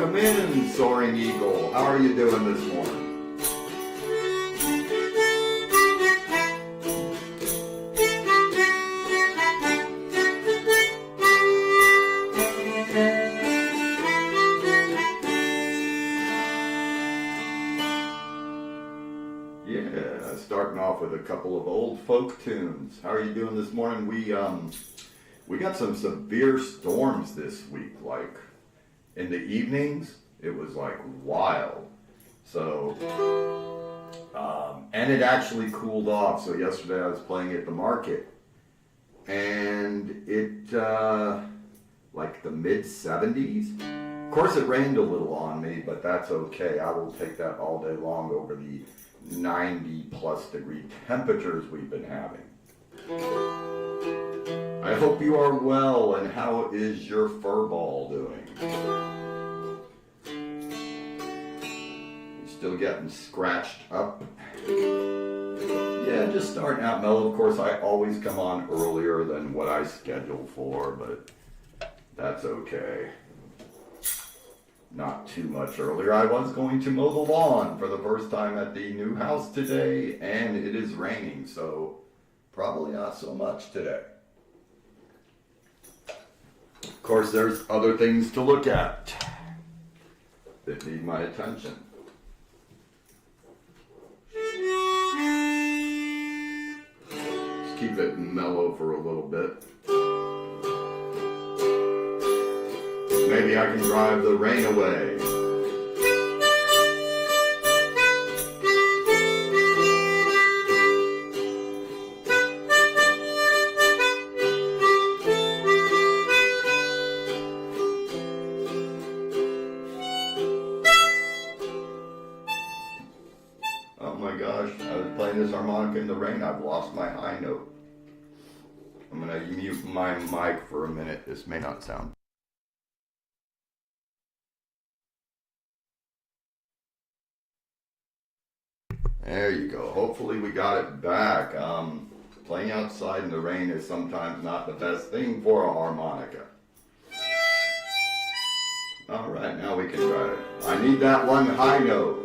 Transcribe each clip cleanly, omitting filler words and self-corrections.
Welcome in, Soaring Eagle. How are you doing this morning? Yeah, starting off with a couple of old folk tunes. How are you doing this morning? We got some severe storms this week, like in the evenings, it was like wild. So, and it actually cooled off. So yesterday I was playing at the market and it, like the mid 70s. Of course it rained a little on me, but that's okay. I will take that all day long over the 90 plus degree temperatures we've been having. I hope you are well, and how is your fur ball doing? You still getting scratched up? Yeah, just starting out mellow. Of course, I always come on earlier than what I scheduled for, but that's okay. Not too much earlier. I was going to mow the lawn for the first time at the new house today, and it is raining, so probably not so much today. Of course, there's other things to look at that need my attention. Just keep it mellow for a little bit. Maybe I can drive the rain away. Oh my gosh, I was playing this harmonica in the rain. I've lost my high note. I'm going to mute my mic for a minute. This may not sound. There you go. Hopefully we got it back. Playing outside in the rain is sometimes not the best thing for a harmonica. All right, now we can try it. I need that one high note.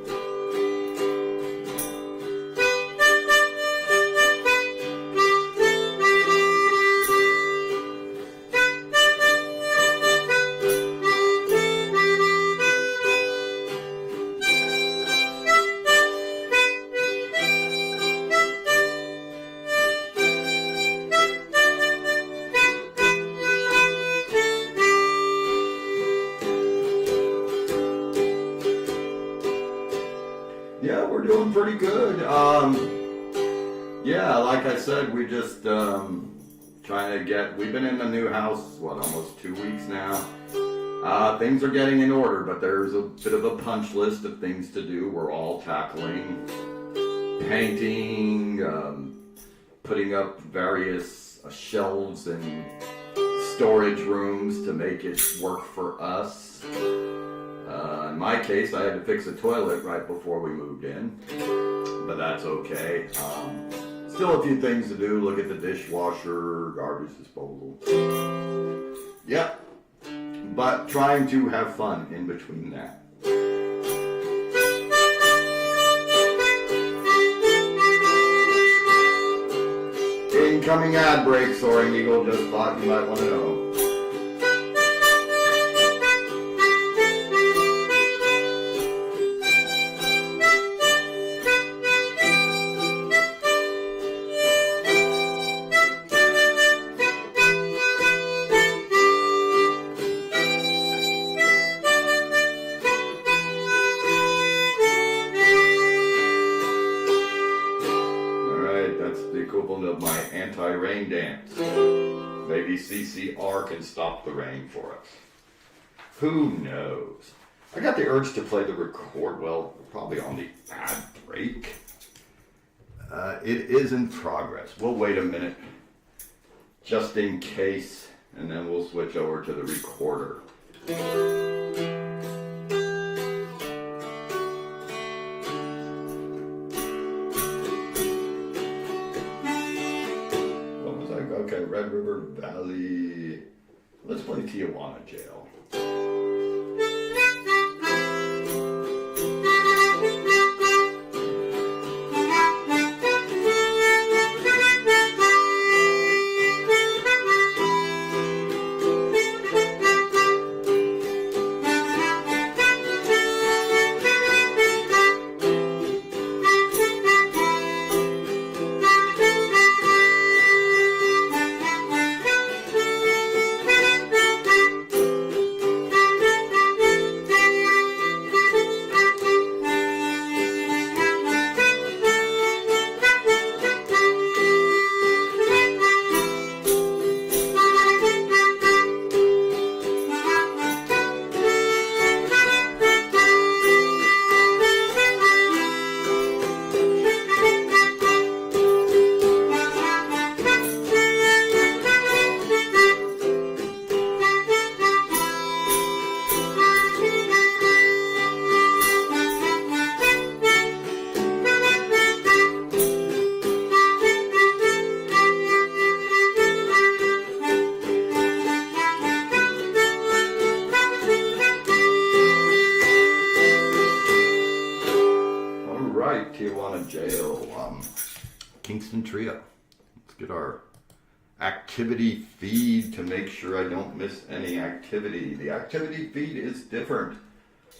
Yeah, we're doing pretty good. Yeah, like I said, we just trying to we've been in the new house, almost 2 weeks now. Things are getting in order, but there's a bit of a punch list of things to do. We're all tackling painting, putting up various shelves and storage rooms to make it work for us. In my case, I had to fix a toilet right before we moved in, but that's okay. Still a few things to do. Look at the dishwasher, garbage disposal. Yep, but trying to have fun in between that. Incoming ad break, Soaring Eagle. Just thought you might want to know. The equivalent of my anti-rain dance. Maybe CCR can stop the rain for us. Who knows? I got the urge to play the record, probably on the ad break. It is in progress. We'll wait a minute, just in case, and then we'll switch over to the recorder. Okay, Red River Valley. Let's play Tijuana Jail. Tijuana Jail, Kingston Trio. Let's get our activity feed to make sure I don't miss any activity. The activity feed is different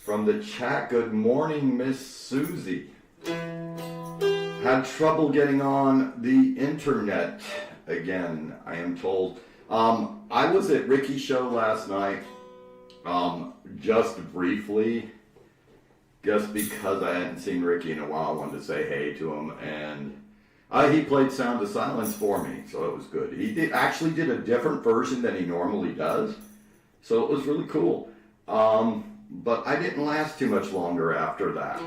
from the chat. Good morning, Miss Susie. Had trouble getting on the internet again, I am told. I was at Ricky's show last night, just briefly, just because I hadn't seen Ricky in a while. I wanted to say hey to him, and he played Sound of Silence for me, so it was good. He actually did a different version than he normally does, so it was really cool. But I didn't last too much longer after that.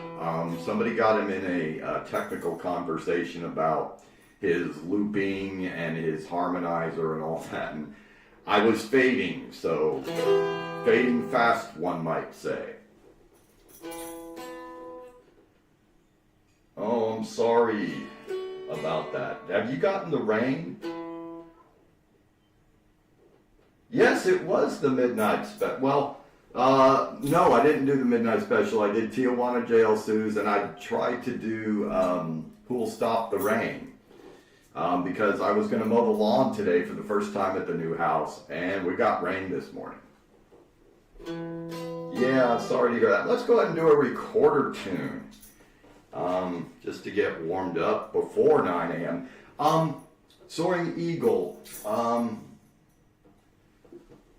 Somebody got him in a technical conversation about his looping and his harmonizer and all that, and I was fading, so fading fast, one might say. Oh, I'm sorry about that. Have you gotten the rain? Yes, it was the midnight special. Well, no, I didn't do the midnight special. I did Tijuana Jail Suze, and I tried to do Who'll Stop the Rain, because I was going to mow the lawn today for the first time at the new house, and we got rain this morning. Yeah, sorry to hear that. Let's go ahead and do a recorder tune. Just to get warmed up before 9 a.m. Soaring Eagle,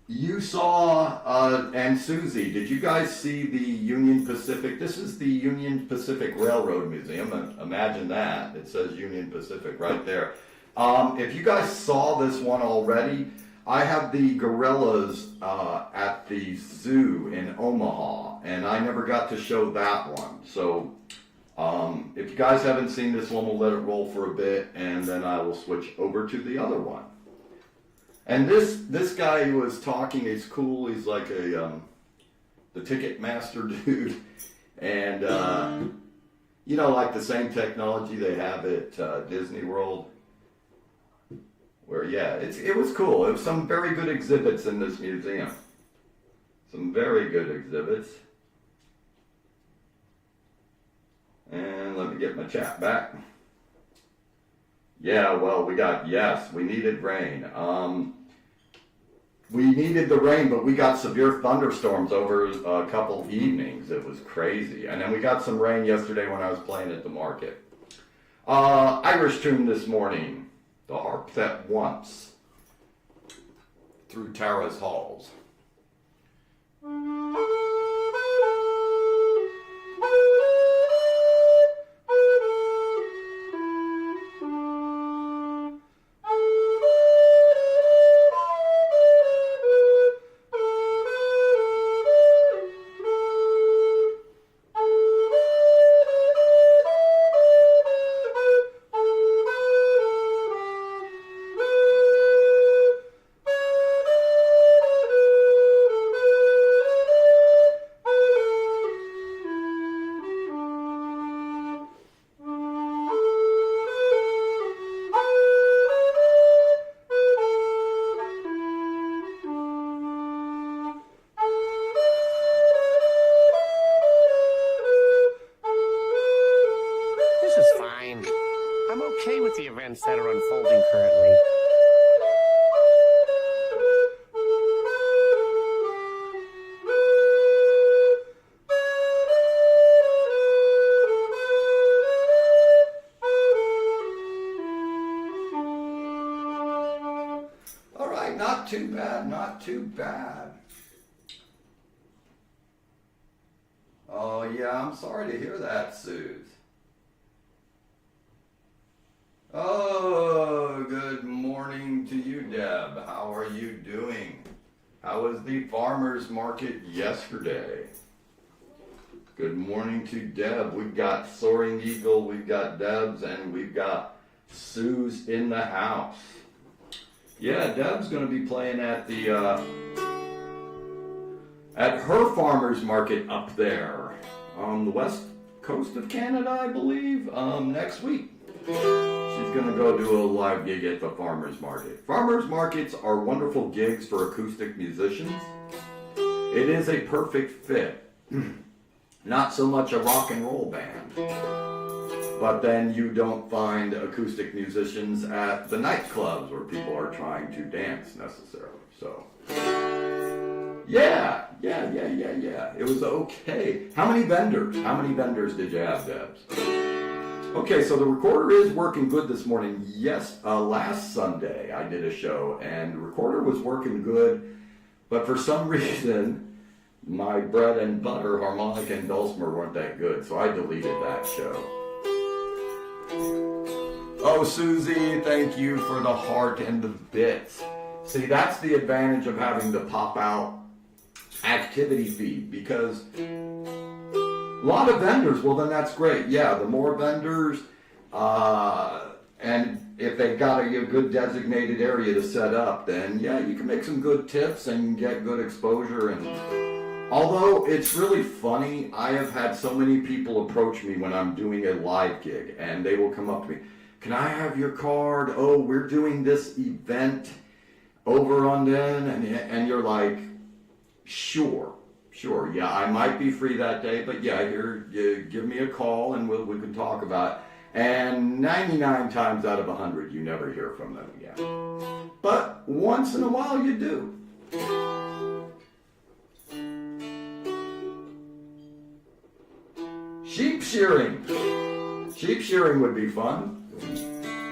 you saw, and Susie, did you guys see the Union Pacific? This is the Union Pacific Railroad Museum. Imagine that. It says Union Pacific right there. If you guys saw this one already, I have the gorillas at the zoo in Omaha, and I never got to show that one. So if you guys haven't seen this one, we'll let it roll for a bit, and then I will switch over to the other one. And this guy who was talking is cool. He's like the Ticketmaster dude, and you know, like the same technology they have at Disney World. Where it was cool. It was some very good exhibits in this museum. Some very good exhibits. And let me get my chat back. Yeah, well, we needed rain. We needed the rain, but we got severe thunderstorms over a couple evenings. It was crazy. And then we got some rain yesterday when I was playing at the market. Irish tune this morning. The harp that once through Tara's halls. That are unfolding currently. All right, not too bad, not too bad. Oh yeah, I'm sorry to hear that, Suze. Oh, good morning to you, Deb. How are you doing? How was the farmer's market yesterday? Good morning to Deb. We've got Soaring Eagle, we've got Deb's, and we've got Suze in the house. Yeah, Deb's going to be playing at the at her farmer's market up there on the west coast of Canada, I believe, next week. She's going to go do a live gig at the farmer's market. Farmer's markets are wonderful gigs for acoustic musicians. It is a perfect fit. Not so much a rock and roll band. but then you don't find acoustic musicians at the nightclubs where people are trying to dance necessarily. So, yeah. It was okay. How many vendors? How many vendors did you have, Debs? Okay, so the recorder is working good this morning. Yes, last Sunday I did a show and the recorder was working good, but for some reason my bread and butter harmonica and dulcimer weren't that good, so I deleted that show. Oh, Susie, thank you for the heart and the bits. See, that's the advantage of having the pop out activity feed, because a lot of vendors, well then that's great. Yeah, the more vendors, and if they've got a good designated area to set up, then yeah, you can make some good tips and get good exposure. And although it's really funny, I have had so many people approach me when I'm doing a live gig, and they will come up to me, can I have your card? Oh, we're doing this event over on then, and you're like, sure, yeah, I might be free that day, but yeah, here, you give me a call and we can talk about it. And 99 times out of 100, you never hear from them again. But once in a while, you do. Sheep shearing. Sheep shearing would be fun.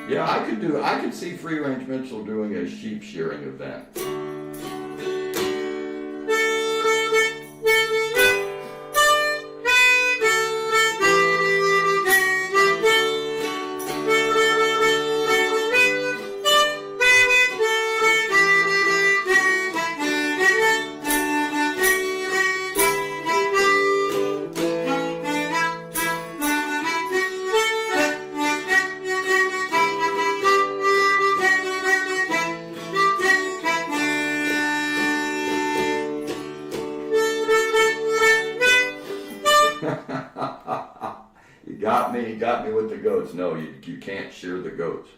Yeah, I could see Free Range Mitchell doing a sheep shearing event. You got me with the goats. No, you can't shear the goats.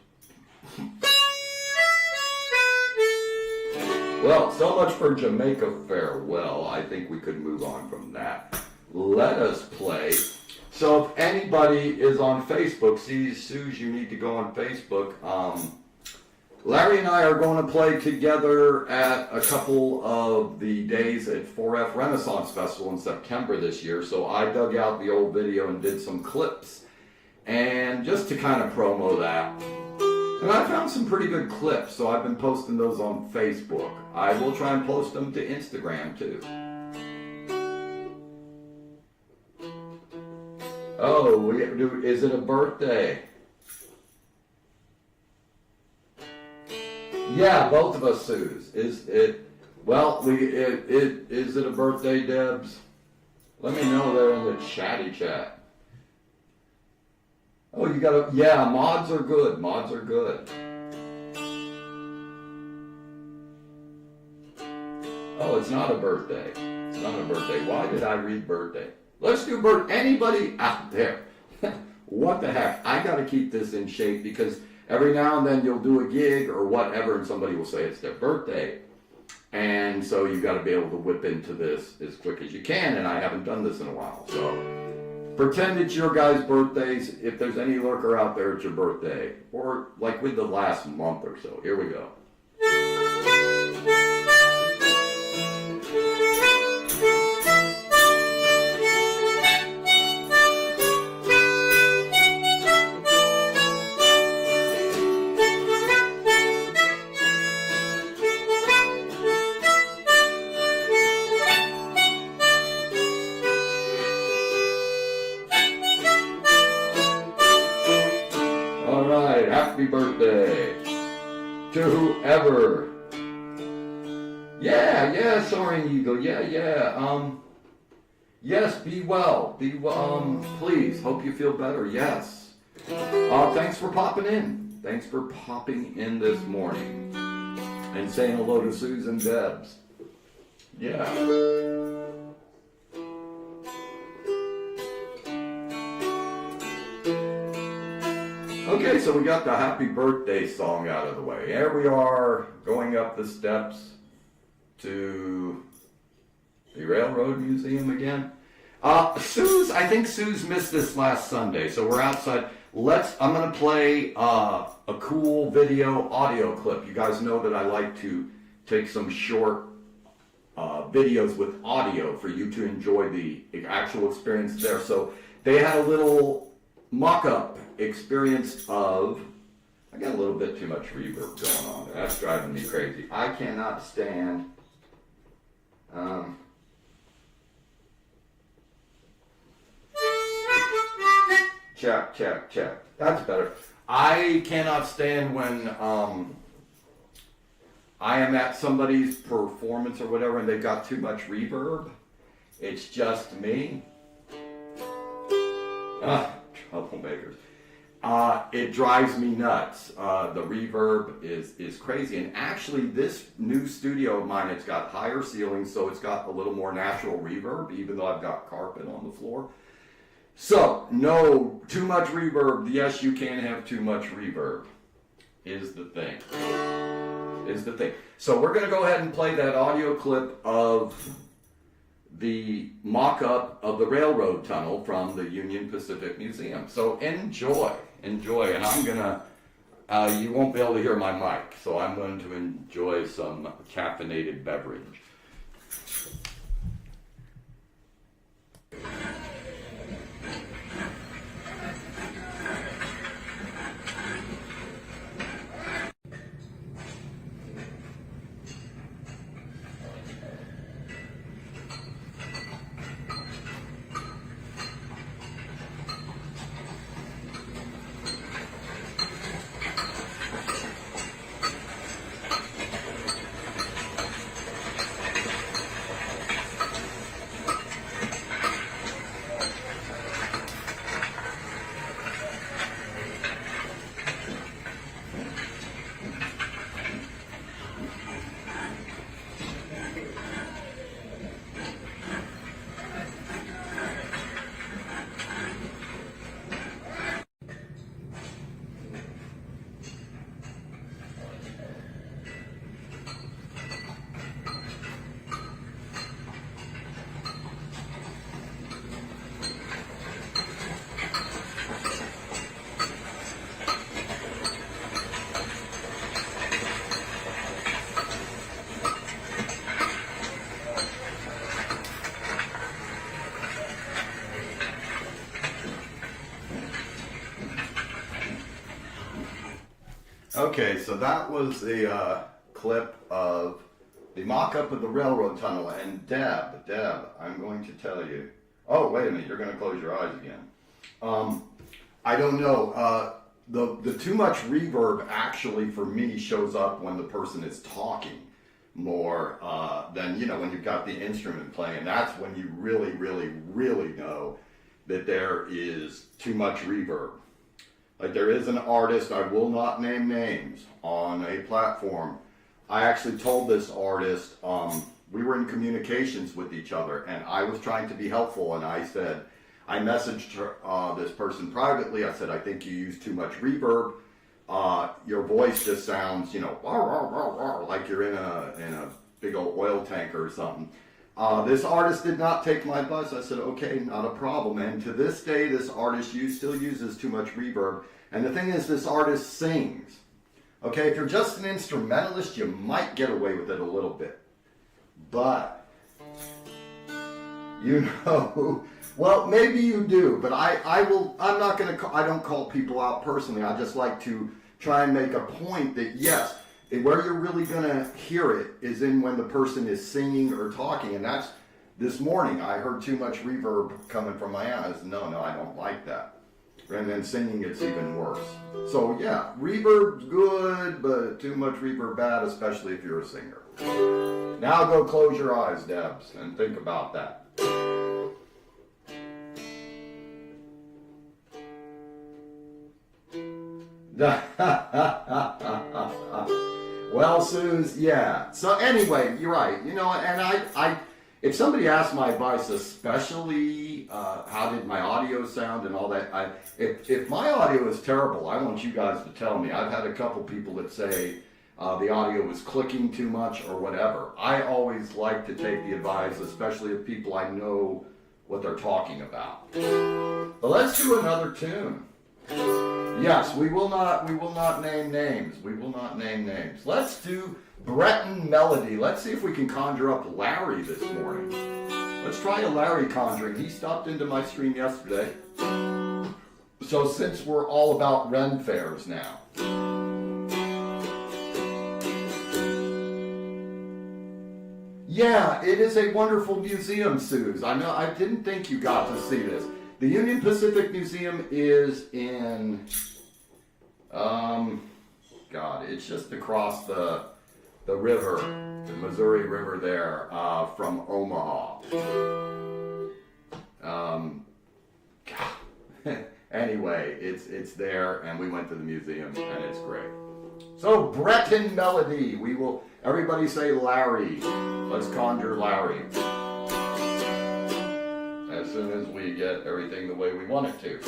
Well, so much for Jamaica Farewell. I think we could move on from that. Let us play. So if anybody is on Facebook, Suze, you need to go on Facebook. Larry and I are going to play together at a couple of the days at 4F Renaissance Festival in September this year. So I dug out the old video and did some clips, and just to kind of promo that. And I found some pretty good clips, so I've been posting those on Facebook. I will try and post them to Instagram too. Oh, is it a birthday? Yeah, both of us, Suze. Is it a birthday, Debs? Let me know there in the chatty chat. Oh, yeah, mods are good. Mods are good. Oh, it's not a birthday. It's not a birthday. Why did I read birthday? Let's do anybody out there. What the heck? I got to keep this in shape, because every now and then you'll do a gig or whatever and somebody will say it's their birthday. And so you got to be able to whip into this as quick as you can, and I haven't done this in a while. So pretend it's your guys' birthdays. If there's any lurker out there, it's your birthday. Or like with the last month or so. Here we go. Happy birthday to whoever. Yeah, Soaring Eagle. Yeah. Yes, be well. Please, hope you feel better. Yes. Thanks for popping in. Thanks for popping in this morning and saying hello to Susan Debs. Yeah. Okay, so we got the happy birthday song out of the way. Here we are going up the steps to the Railroad Museum again. I think Suze missed this last Sunday, so we're outside. I'm gonna play a cool video audio clip. You guys know that I like to take some short videos with audio for you to enjoy the actual experience there. So they had a little mock-up experience of, I got a little bit too much reverb going on there. That's driving me crazy. I cannot stand, check, check, check. That's better. I cannot stand when, I am at somebody's performance or whatever and they've got too much reverb. It's just me. Troublemakers. It drives me nuts. The reverb is crazy. And actually this new studio of mine, it's got higher ceilings, so it's got a little more natural reverb, even though I've got carpet on the floor. So, no, too much reverb. Yes, you can have too much reverb, is the thing. So we're going to go ahead and play that audio clip of the mock-up of the railroad tunnel from the Union Pacific Museum. So enjoy, and I'm going to, you won't be able to hear my mic, so I'm going to enjoy some caffeinated beverage. Okay, so that was a clip of the mock-up of the railroad tunnel. And Deb, I'm going to tell you. Oh, wait a minute, you're going to close your eyes again. I don't know. The too much reverb actually for me shows up when the person is talking more than, you know, when you've got the instrument playing. That's when you really, really, really know that there is too much reverb. Like there is an artist, I will not name names, on a platform. I actually told this artist, we were in communications with each other and I was trying to be helpful, and I said, I messaged her, this person privately. I said, I think you use too much reverb. Your voice just sounds, you know, like you're in a big old oil tanker or something. This artist did not take my advice. I said, okay, not a problem. And to this day, this artist still uses too much reverb. And the thing is, this artist sings. Okay, if you're just an instrumentalist, you might get away with it a little bit. But, you know, well, maybe you do, but I don't call people out personally. I just like to try and make a point that, yes, where you're really going to hear it is in when the person is singing or talking. And that's, this morning, I heard too much reverb coming from my eyes. No, I don't like that. And then singing, it's even worse. So yeah, reverb's good, but too much reverb bad, especially if you're a singer. Now go close your eyes, Debs, and think about that. Well, Suze, yeah. So anyway, you're right. You know, and I if somebody asks my advice, especially how did my audio sound and all that, if my audio is terrible, I want you guys to tell me. I've had a couple people that say the audio is clicking too much or whatever. I always like to take the advice, especially of people I know what they're talking about. But let's do another tune. Yes, we will not name names. We will not name names. Let's do Breton Melody. Let's see if we can conjure up Larry this morning. Let's try a Larry conjuring. He stopped into my stream yesterday. So since we're all about Ren fairs now. Yeah, it is a wonderful museum, Suze. I know, I didn't think you got to see this. The Union Pacific Museum is in, God, it's just across the river, the Missouri River there, from Omaha. Anyway, it's there, and we went to the museum, and it's great. So, Breton Melody, everybody say Larry. Let's conjure Larry. As soon as we get everything the way we want it to.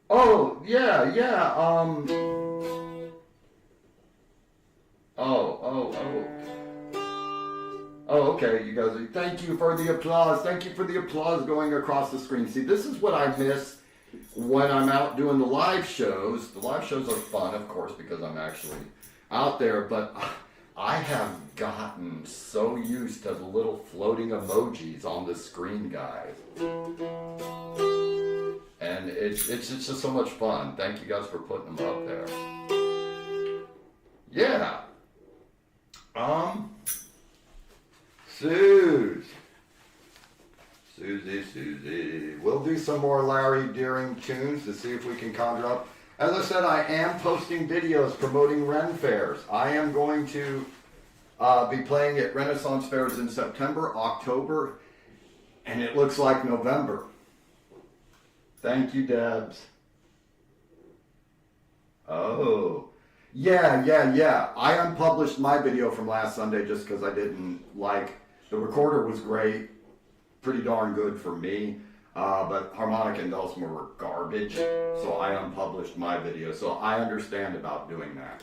Oh, yeah. Oh, okay, you guys, thank you for the applause. Thank you for the applause going across the screen. See, this is what I miss when I'm out doing the live shows. The live shows are fun, of course, because I'm actually out there, but I have gotten so used to the little floating emojis on the screen, guys. And it's just so much fun. Thank you guys for putting them up there. Yeah. Susie. We'll do some more Larry Deering tunes to see if we can conjure up. As I said, I am posting videos promoting Ren fairs. I am going to be playing at Renaissance fairs in September, October, and it looks like November. Thank you, Debs. Oh. Yeah. I unpublished my video from last Sunday just because I didn't like, the recorder was great, pretty darn good for me, but harmonica and dulcimer were garbage, so I unpublished my video, so I understand about doing that.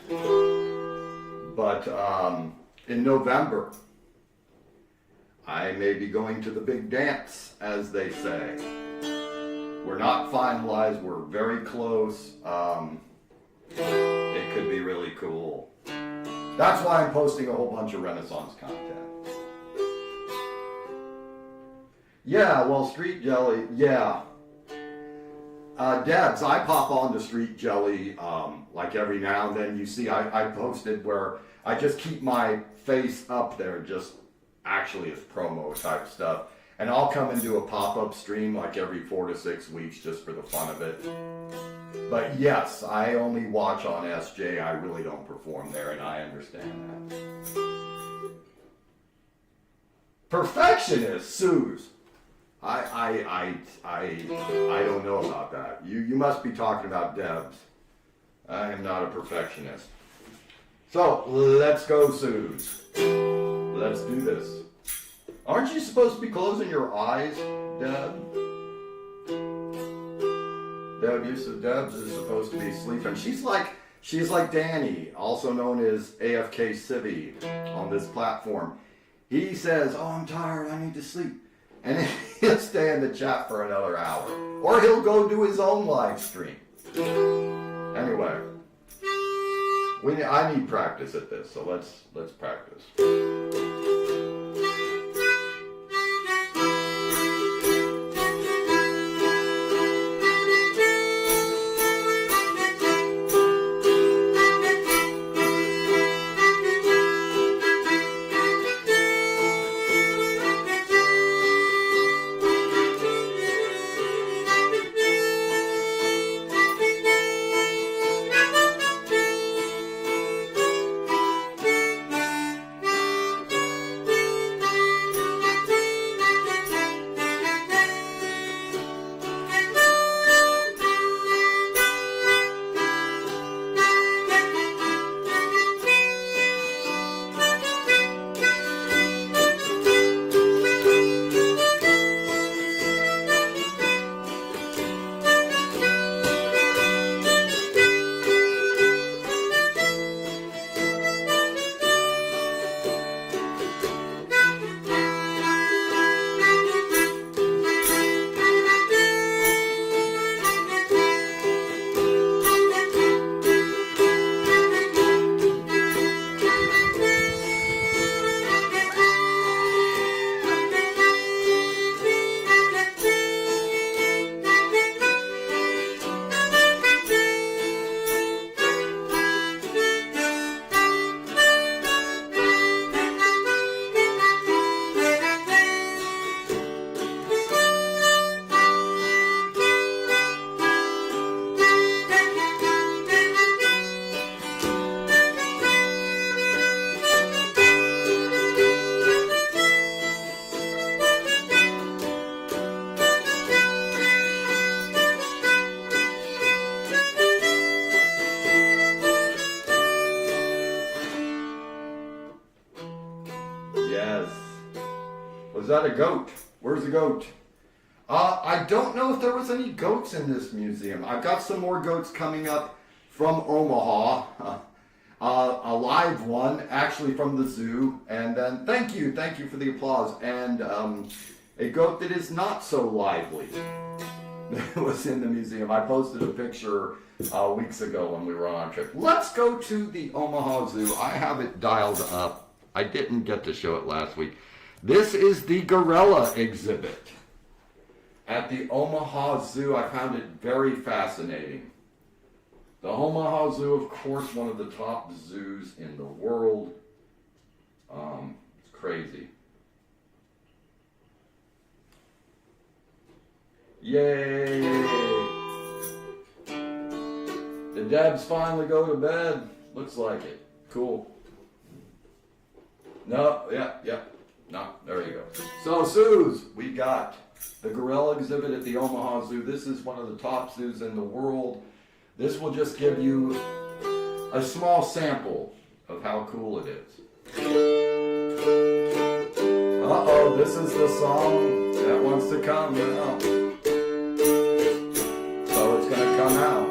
But in November, I may be going to the big dance, as they say. We're not finalized, we're very close. It could be really cool. That's why I'm posting a whole bunch of Renaissance content. Yeah, well, Street Jelly, yeah. Debs, I pop on to Street Jelly like every now and then. You see, I posted where I just keep my face up there, just actually as promo type stuff. And I'll come and do a pop-up stream like every 4 to 6 weeks just for the fun of it. But yes, I only watch on SJ. I really don't perform there, and I understand that. Perfectionist, Suze. I don't know about that. You must be talking about Debs. I am not a perfectionist. So let's go, Suze. Let's do this. Aren't you supposed to be closing your eyes, Deb? Debs is supposed to be sleeping. She's like Danny, also known as AFK Civvy on this platform. He says, "Oh, I'm tired. I need to sleep," and he'll stay in the chat for another hour, or he'll go do his own live stream. Anyway, I need practice at this, so let's practice. that a goat? Where's the goat? I don't know if there was any goats in this museum. I've got some more goats coming up from Omaha. A live one, actually from the zoo. And then, thank you for the applause. And a goat that is not so lively was in the museum. I posted a picture weeks ago when we were on our trip. Let's go to the Omaha Zoo. I have it dialed up. I didn't get to show it last week. This is the gorilla exhibit at the Omaha Zoo. I found it very fascinating. The Omaha Zoo, of course, one of the top zoos in the world. It's crazy. Yay! The Debs finally go to bed. Looks like it. Cool. No, yeah. No, there you go. So, zoos, we got the gorilla exhibit at the Omaha Zoo. This is one of the top zoos in the world. This will just give you a small sample of how cool it is. Uh-oh, this is the song that wants to come out. So it's going to come out.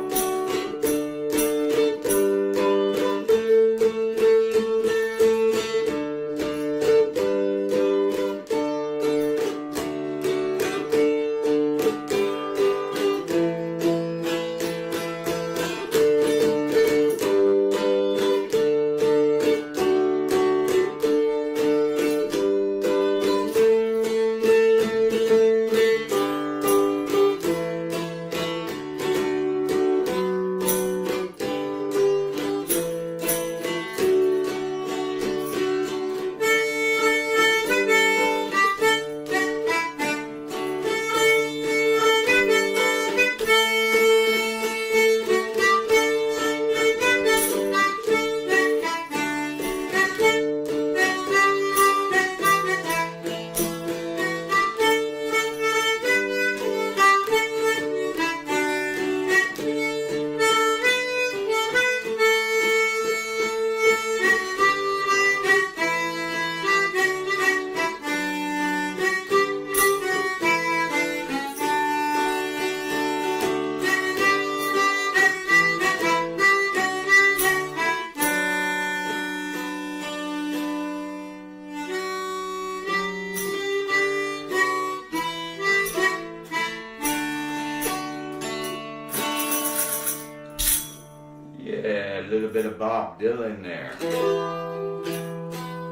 Yeah, a little bit of Bob Dylan there.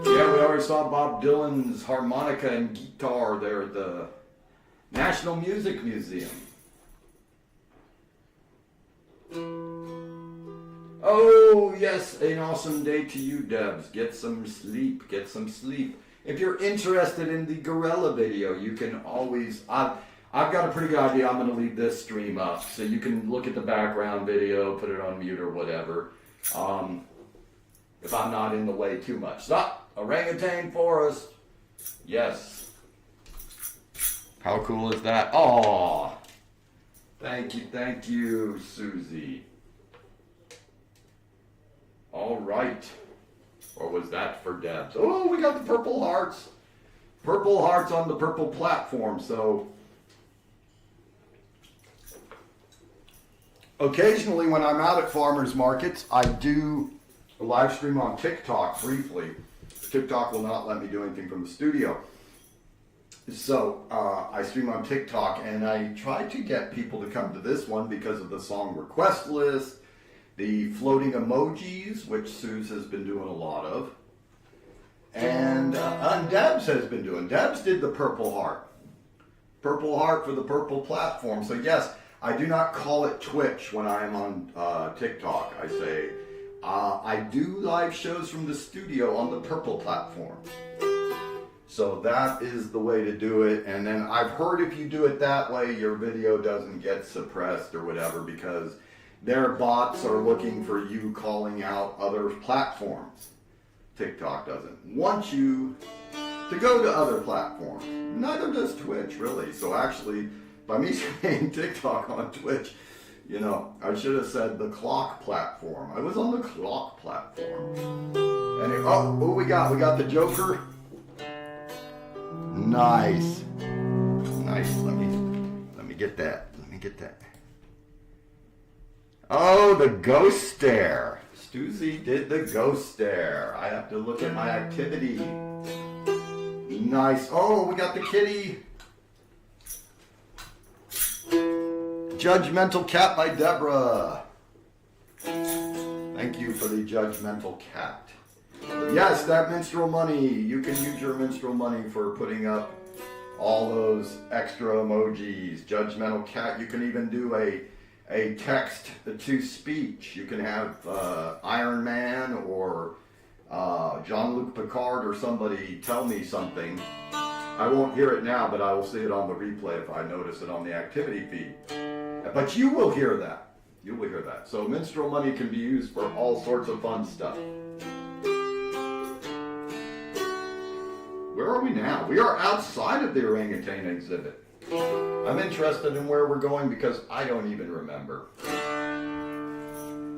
Yeah, we already saw Bob Dylan's harmonica and guitar there at the National Music Museum. Oh, yes, an awesome day to you, Debs. Get some sleep, If you're interested in the gorilla video, you can always... I've got a pretty good idea. I'm going to leave this stream up, so you can look at the background video, put it on mute or whatever, if I'm not in the way too much. Stop! Orangutan forest! Yes. How cool is that? Aw! Thank you, Susie. All right. Or was that for Debs? Oh, we got the purple hearts. Purple hearts on the purple platform, so... Occasionally, when I'm out at farmers markets, I do a live stream on TikTok briefly. TikTok will not let me do anything from the studio. So I stream on TikTok, and I try to get people to come to this one because of the song request list, the floating emojis, which Suze has been doing a lot of, and Debs has been doing. Debs did the purple heart. Purple heart for the purple platform. So yes, I do not call it Twitch when I am on TikTok. I say, I do live shows from the studio on the purple platform. So that is the way to do it. And then I've heard if you do it that way, your video doesn't get suppressed or whatever because their bots are looking for you calling out other platforms. TikTok doesn't want you to go to other platforms. Neither does Twitch, really. So actually, by me saying TikTok on Twitch, you know, I should have said the clock platform. I was on the clock platform. Anyway, oh, we got the Joker. Nice. Nice. Let me get that. Let me get that. Oh, the ghost stare. Stuzy did the ghost stare. I have to look at my activity. Nice. Oh, we got the kitty. Judgmental Cat by Deborah. Thank you for the Judgmental Cat. Yes, that minstrel money. You can use your minstrel money for putting up all those extra emojis. Judgmental Cat. You can even do a text to speech. You can have Iron Man or Jean-Luc Picard or somebody tell me something. I won't hear it now, but I will see it on the replay if I notice it on the activity feed. But you will hear that. You will hear that. So minstrel money can be used for all sorts of fun stuff. Where are we now? We are outside of the orangutan exhibit. I'm interested in where we're going because I don't even remember.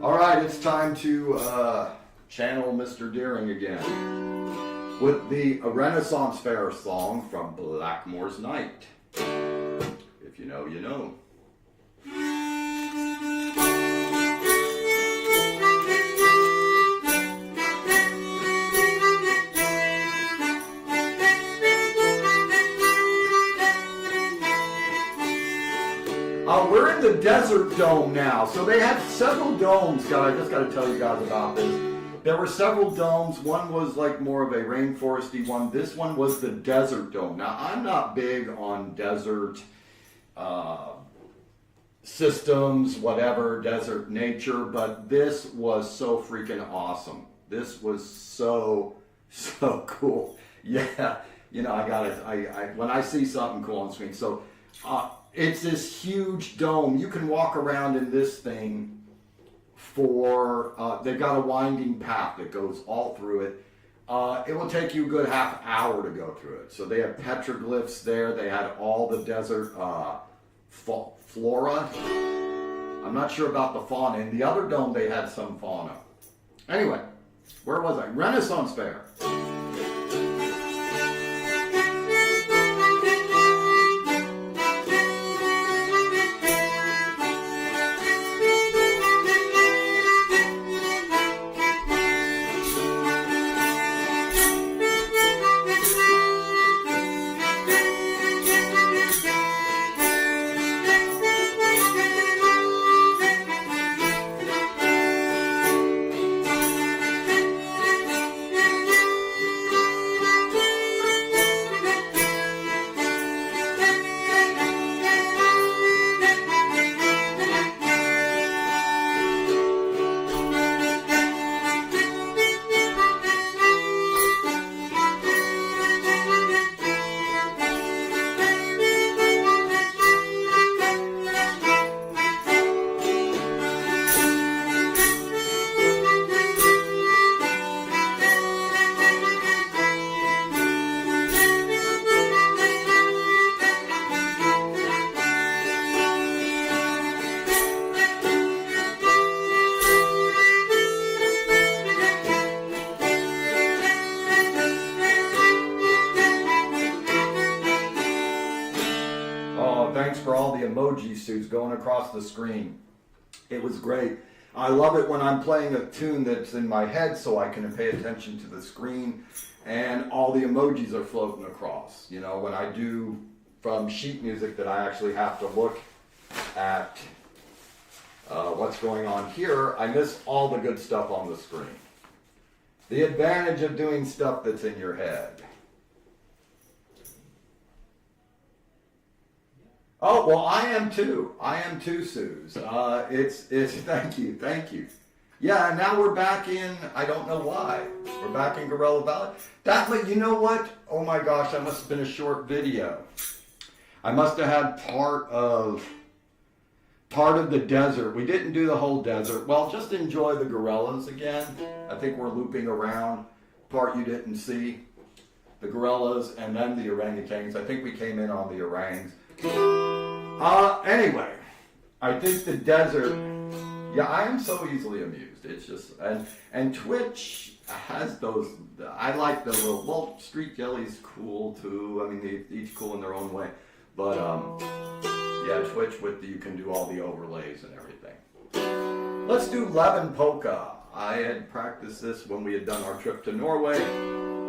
All right, it's time to channel Mr. Deering again with the Renaissance Fair song from Blackmore's Night. If you know, you know. We're in the Desert Dome now. So they had several domes, guys. I just got to tell you guys about this. There were several domes. One was like more of a rainforesty one. This one was the Desert Dome. Now, I'm not big on desert systems, whatever, desert nature, but this was so freaking awesome. This was so cool. Yeah, you know, when I see something cool on screen. So, it's this huge dome. You can walk around in this thing for, they've got a winding path that goes all through it. It will take you a good half hour to go through it. So they have petroglyphs there. They had all the desert flora. I'm not sure about the fauna. In the other dome, they had some fauna. Anyway, where was I? Renaissance Fair. Thanks for all the emoji suits going across the screen. It was great. I love it when I'm playing a tune that's in my head so I can pay attention to the screen and all the emojis are floating across. You know, when I do from sheet music that I actually have to look at what's going on here, I miss all the good stuff on the screen. The advantage of doing stuff that's in your head. Oh, well, I am too. I am too, Suze. It's thank you. Yeah, and now we're back in, I don't know why. We're back in Gorilla Valley. You know what? Oh my gosh, that must have been a short video. I must have had part of the desert. We didn't do the whole desert. Well, just enjoy the gorillas again. I think we're looping around. Part you didn't see. The gorillas and then the orangutans. I think we came in on the orangs. Anyway, I think the desert, yeah, I am so easily amused. It's just, and Twitch, has those. I like the little. Well, Street Jelly's cool too. I mean, they each cool in their own way. But yeah, Twitch you can do all the overlays and everything. Let's do Levin Polka. I had practiced this when we had done our trip to Norway,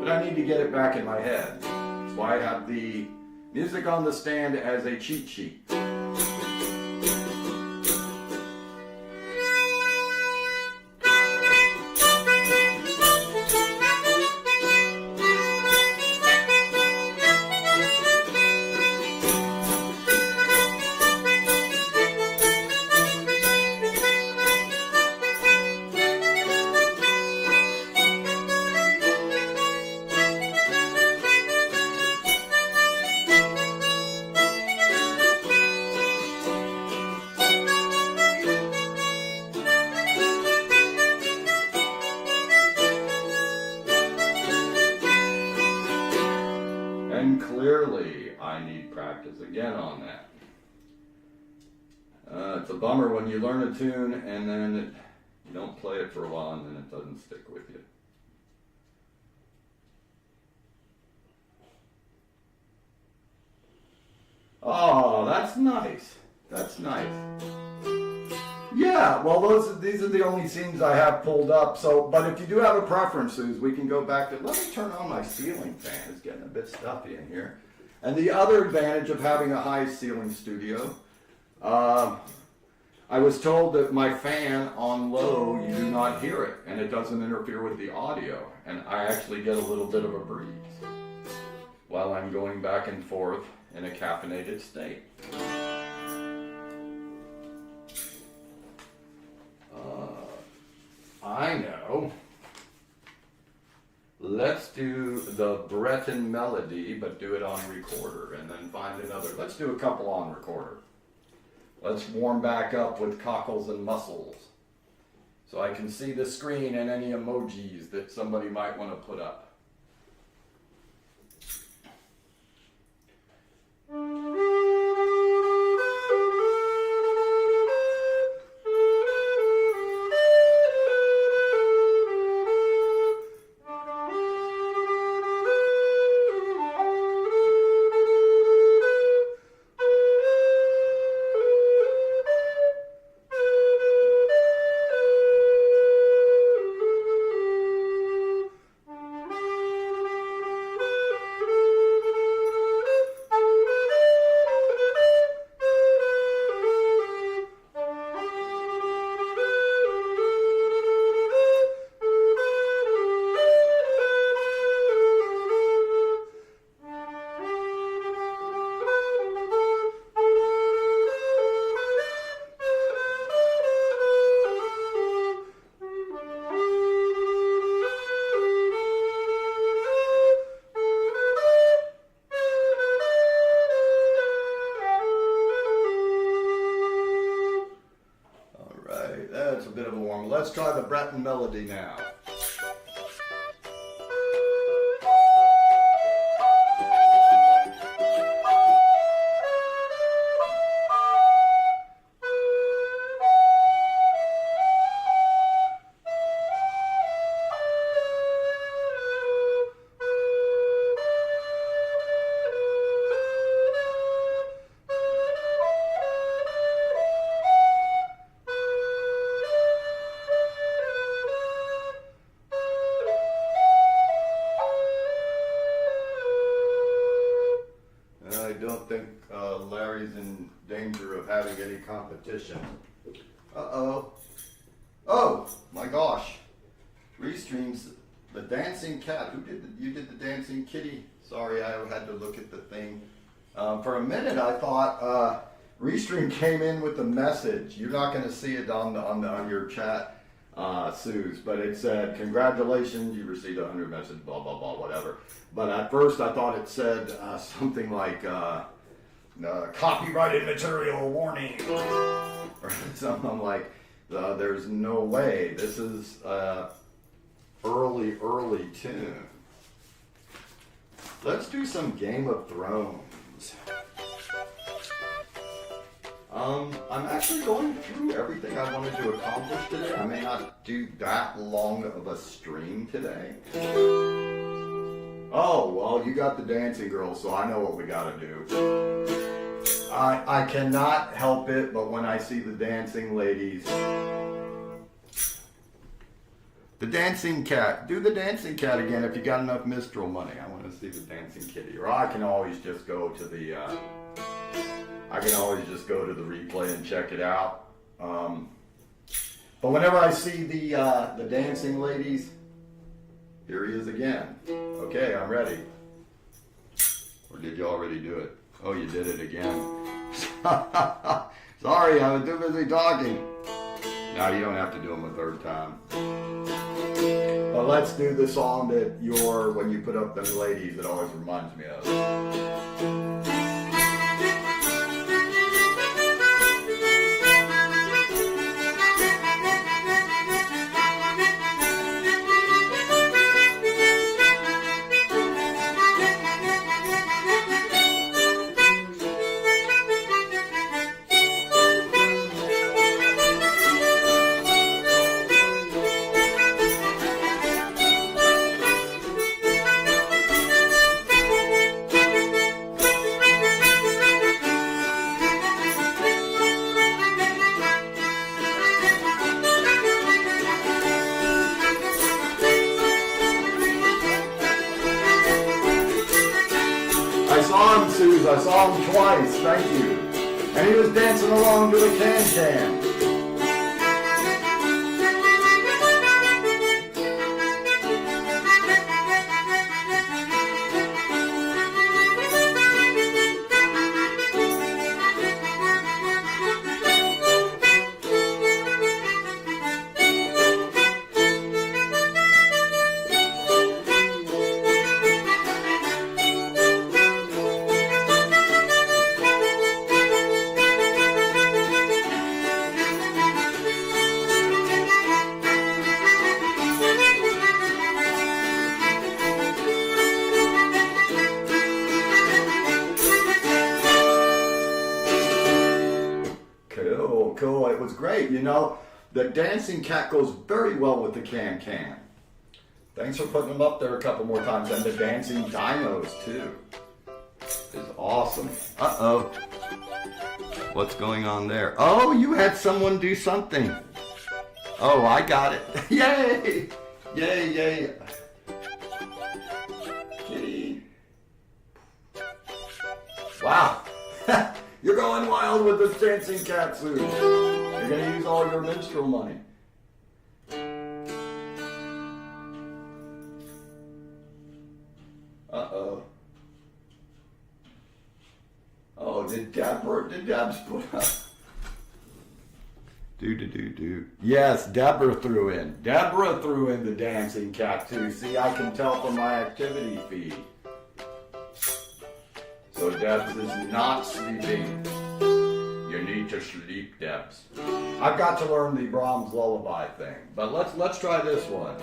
but I need to get it back in my head. That's why I have the music on the stand as a cheat sheet. And clearly, I need practice again on that. It's a bummer when you learn a tune and then you don't play it for a while and then it doesn't stick with you. Oh, that's nice. That's nice. Yeah, well, these are the only scenes I have pulled up. So, but if you do have a preference, Suze, we can go back to. Let me turn on my ceiling fan. It's getting a bit stuffy in here. And the other advantage of having a high ceiling studio, I was told that my fan on low, you do not hear it, and it doesn't interfere with the audio, and I actually get a little bit of a breeze while I'm going back and forth in a caffeinated state. I know. Let's do the Breton melody, but do it on recorder, and then find another. Let's do a couple on recorder. Let's warm back up with cockles and mussels, so I can see the screen and any emojis that somebody might want to put up. That's a bit of a warm. Let's try the Breton melody now. I don't think Larry's in danger of having any competition. Uh-oh. Oh, my gosh. Restreams, the dancing cat. You did the dancing kitty? Sorry, I had to look at the thing. For a minute, I thought Restream came in with the message. You're not going to see it on your chat, Suze, but it said, congratulations, you received 100 messages, blah, blah, blah, whatever. But at first I thought it said something like, copyrighted material warning, or something. I'm like, there's no way. This is early tune. Let's do some Game of Thrones. I'm actually going through everything I wanted to accomplish today. I may not do that long of a stream today. Oh, well, you got the dancing girls, so I know what we gotta do. I cannot help it, but when I see the dancing ladies, the dancing cat, do the dancing cat again if you got enough Mistral money. I want to see the dancing kitty. Or I can always just go to the, replay and check it out. But whenever I see the dancing ladies, here he is again. Okay, I'm ready. Or did you already do it? Oh, you did it again. Sorry, I was too busy talking. Now you don't have to do them a third time. But let's do the song that when you put up them ladies, it always reminds me of. I saw him twice, thank you. And he was dancing along to the can-can. Cool. It was great. You know, the dancing cat goes very well with the can-can. Thanks for putting them up there a couple more times. And the dancing dinos, too. Is awesome. Uh-oh. What's going on there? Oh, you had someone do something. Oh, I got it. Yay! Yay. Kitty. Wow. You're going wild with this dancing cat suit. You're going to use all your minstrel money. Uh-oh. Oh, did Debs put up? Do. Yes, Deborah threw in. Deborah threw in the dancing cat too. See, I can tell from my activity feed. So Debs is not sleeping. You need to sleep, Debs. I've got to learn the Brahms lullaby thing, but let's try this one.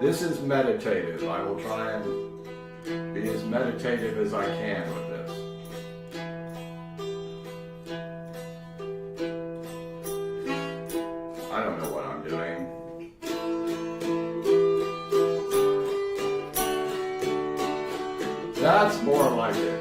This is meditative. I will try and be as meditative as I can with this. I don't know what I'm doing. That's more like it.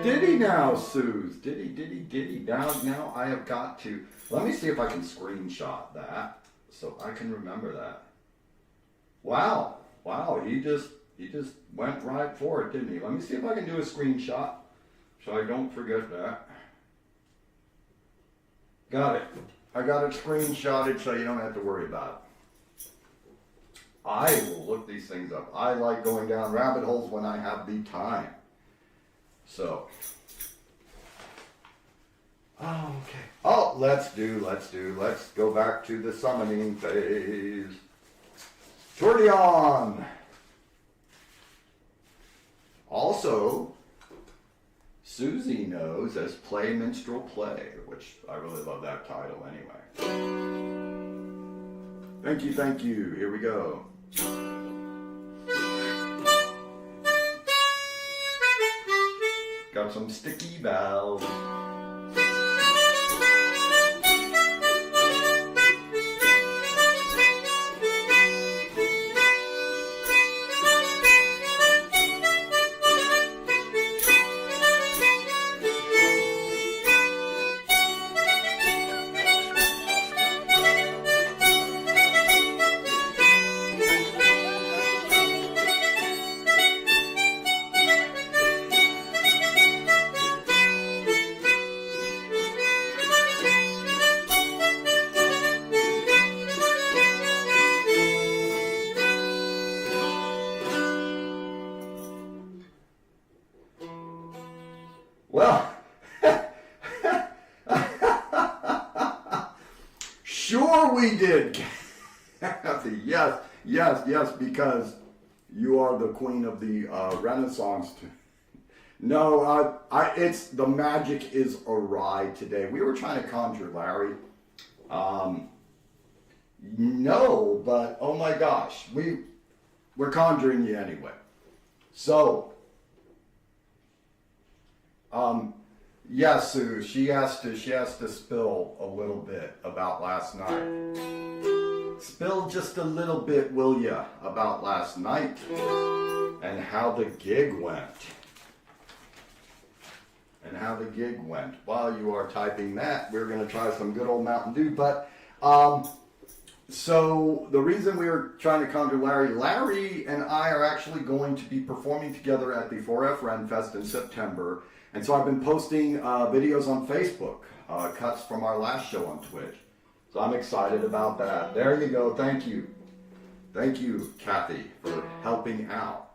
ditty now, Suze. Ditty. Now I have got to. Let me see if I can screenshot that so I can remember that. Wow. He just went right for it, didn't he? Let me see if I can do a screenshot so I don't forget that. Got it. I got it screenshotted so you don't have to worry about it. I will look these things up. I like going down rabbit holes when I have the time. So, okay. Oh, let's go back to the summoning phase. Tourdion. Also, Susie knows as Play Minstrel Play, which I really love that title anyway. Thank you. Here we go. Got some sticky valves. Well, sure we did, Kathy. Yes, because you are the queen of the Renaissance. No, it's the magic is awry today. We were trying to conjure Larry. No, but oh my gosh, we're conjuring you anyway. So. Yes, Sue, she has to spill a little bit about last night. Spill just a little bit, will ya, about last night and how the gig went. While you are typing that, we're going to try some good old Mountain Dew. But, so the reason we were trying to conjure Larry and I are actually going to be performing together at the 4F Renfest in September. And so I've been posting videos on Facebook, cuts from our last show on Twitch. So I'm excited about that. There you go. Thank you. Thank you, Kathy, for helping out.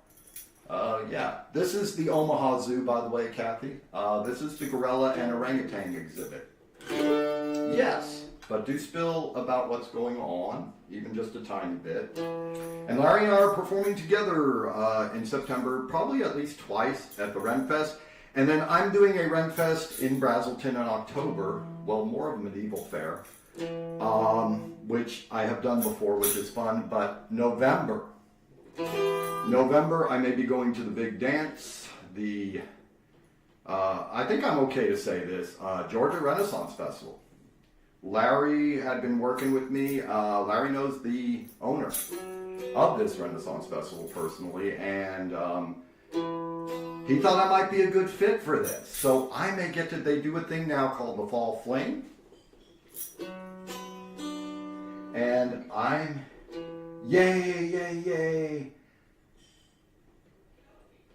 Yeah, this is the Omaha Zoo, by the way, Kathy. This is the gorilla and orangutan exhibit. Yes, but do spill about what's going on, even just a tiny bit. And Larry and I are performing together in September, probably at least twice at the Renfest. And then I'm doing a Renfest in Brazelton in October, well, more of a medieval fair, which I have done before, which is fun. But November, I may be going to the big dance, I think I'm okay to say this, Georgia Renaissance Festival. Larry had been working with me. Larry knows the owner of this Renaissance Festival personally, and he thought I might be a good fit for this. So I may get to, they do a thing now called the Fall Fling. And I'm, yay.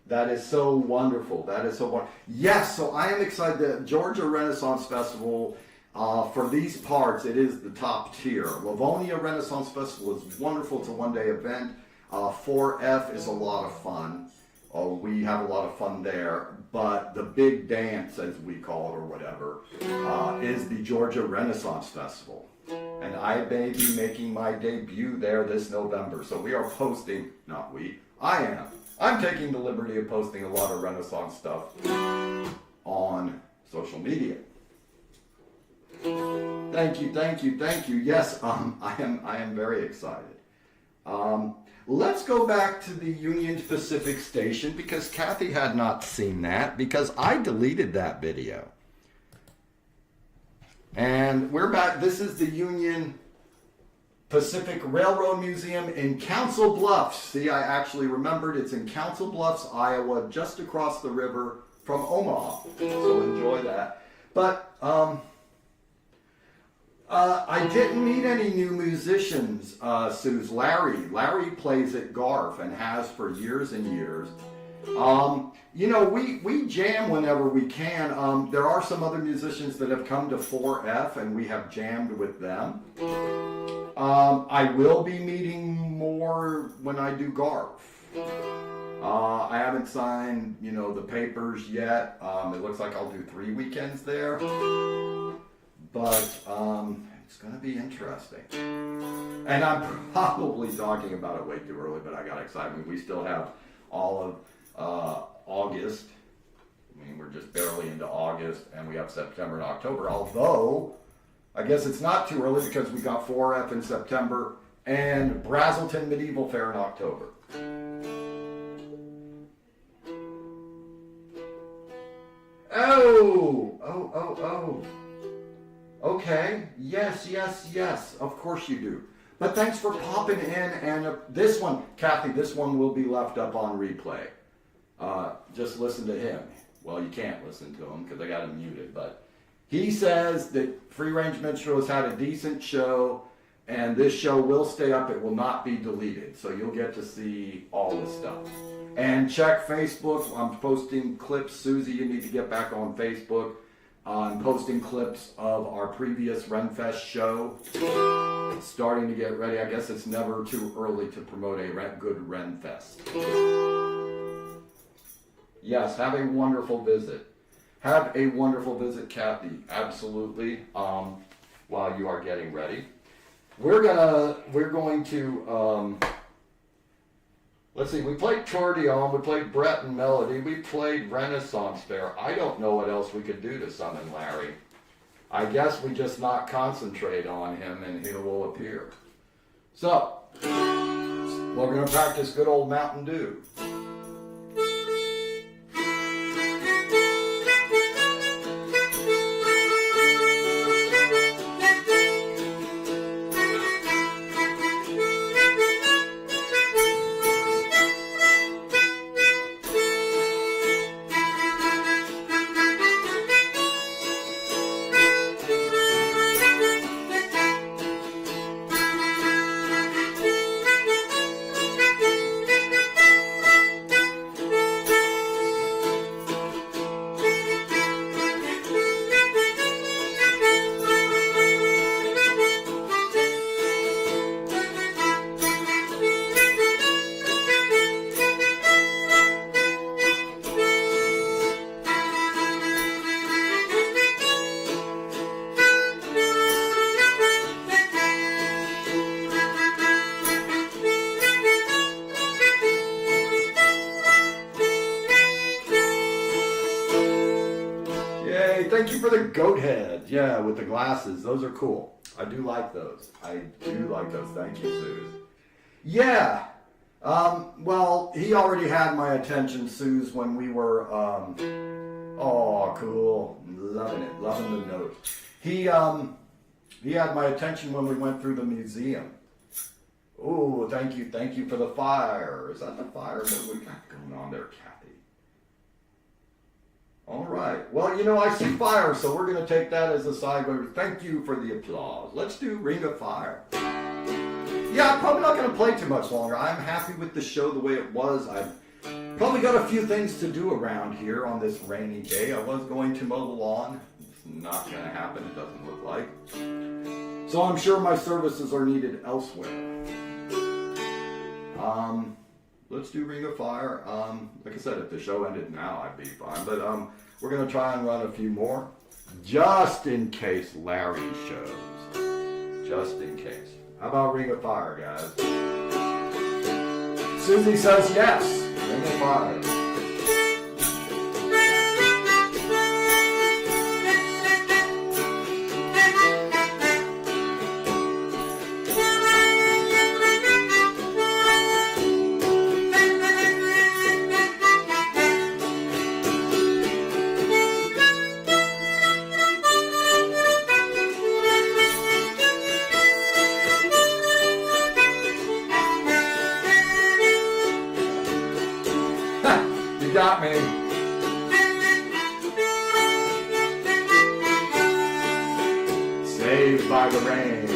That is so wonderful. Yes, so I am excited. The Georgia Renaissance Festival, for these parts, it is the top tier. Livonia Renaissance Festival is wonderful. It's a one-day event. 4F is a lot of fun. We have a lot of fun there, but the big dance, as we call it or whatever, is the Georgia Renaissance Festival. And I may be making my debut there this November. So we are posting, not we, I am. I'm taking the liberty of posting a lot of Renaissance stuff on social media. Thank you. Yes, I am very excited. Let's go back to the Union Pacific Station because Kathy had not seen that because I deleted that video. And we're back. This is the Union Pacific Railroad Museum in Council Bluffs. See, I actually remembered it's in Council Bluffs, Iowa, just across the river from Omaha. So enjoy that. But I didn't meet any new musicians, Suze. Larry plays at Garf and has for years and years. You know, we jam whenever we can. There are some other musicians that have come to 4F and we have jammed with them. I will be meeting more when I do Garf. I haven't signed, you know, the papers yet. It looks like I'll do 3 weekends there. But it's going to be interesting. And I'm probably talking about it way too early, but I got excited. We still have all of August. I mean, we're just barely into August, and we have September and October. Although, I guess it's not too early because we got 4F in September and Brazelton Medieval Fair in October. Oh. Okay, yes, of course you do. But thanks for popping in, and this one, Kathy, this one will be left up on replay. Just listen to him. Well, you can't listen to him because I got him muted, but he says that Free Range Minstrel has had a decent show, and this show will stay up. It will not be deleted, so you'll get to see all the stuff. And check Facebook. I'm posting clips. Susie, you need to get back on Facebook. I'm posting clips of our previous Renfest show. Starting to get ready. I guess it's never too early to promote a good Renfest. Yes, have a wonderful visit. Have a wonderful visit, Kathy. Absolutely. While you are getting ready, we're going to. Let's see, we played Tordion, we played Brett and Melody, we played Renaissance Fair. I don't know what else we could do to summon Larry. I guess we just not concentrate on him and he will appear. So, we're going to practice good old Mountain Dew. Thank you for the goat head. Yeah, with the glasses. Those are cool. I do like those. Thank you, Suze. Yeah. Well, he already had my attention, Suze, when we were, oh, cool. Loving it. Loving the note. He had my attention when we went through the museum. Oh, thank you. Thank you for the fire. Is that the fire that we got going on there, Kathy? All right. Well, you know, I see fire, so we're going to take that as a segue. Thank you for the applause. Let's do Ring of Fire. Yeah, I'm probably not going to play too much longer. I'm happy with the show the way it was. I've probably got a few things to do around here on this rainy day. I was going to mow the lawn. It's not going to happen, it doesn't look like. So I'm sure my services are needed elsewhere. Let's do Ring of Fire. Like I said, if the show ended now, I'd be fine. But we're going to try and run a few more, just in case Larry shows. Just in case. How about Ring of Fire, guys? Susie says yes. Ring of Fire. by the rain.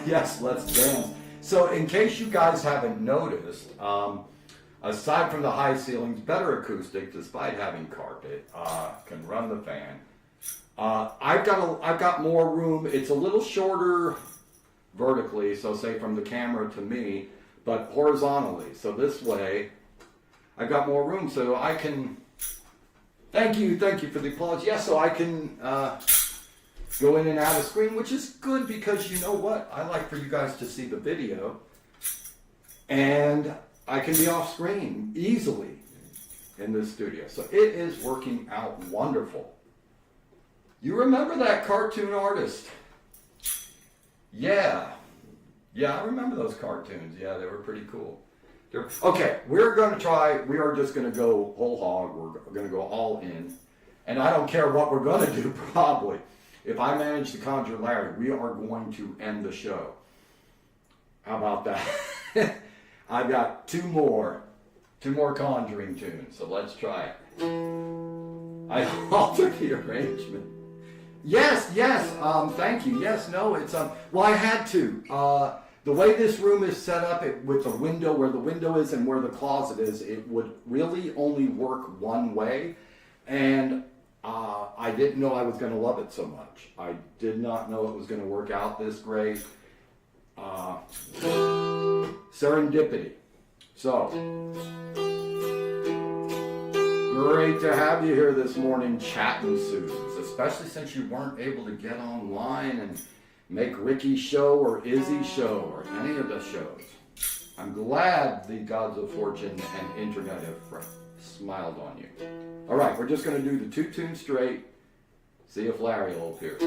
Yes, let's dance. So in case you guys haven't noticed, aside from the high ceilings, better acoustic, despite having carpet, can run the fan. I've got more room. It's a little shorter vertically, so say from the camera to me, but horizontally. So this way, I've got more room, so I can. Thank you for the applause. Yes, so I can. Go in and out of screen, which is good because you know what? I like for you guys to see the video, and I can be off screen easily in this studio. So it is working out wonderful. You remember that cartoon artist? Yeah, I remember those cartoons. Yeah, they were pretty cool. Okay, we are just going to go whole hog. We're going to go all in, and I don't care what we're going to do probably. If I manage to conjure Larry, we are going to end the show. How about that? I've got two more conjuring tunes, so let's try it. I altered the arrangement. Yes, thank you. Yes, no, it's, well, I had to. The way this room is set up, with the window, where the window is and where the closet is, it would really only work one way, and I didn't know I was going to love it so much. I did not know it was going to work out this great. Serendipity. So, great to have you here this morning chatting, Susan, especially since you weren't able to get online and make Ricky's show or Izzy's show or any of the shows. I'm glad the gods of fortune and internet have smiled on you. All right, we're just going to do the two tunes straight. See if Larry will appear.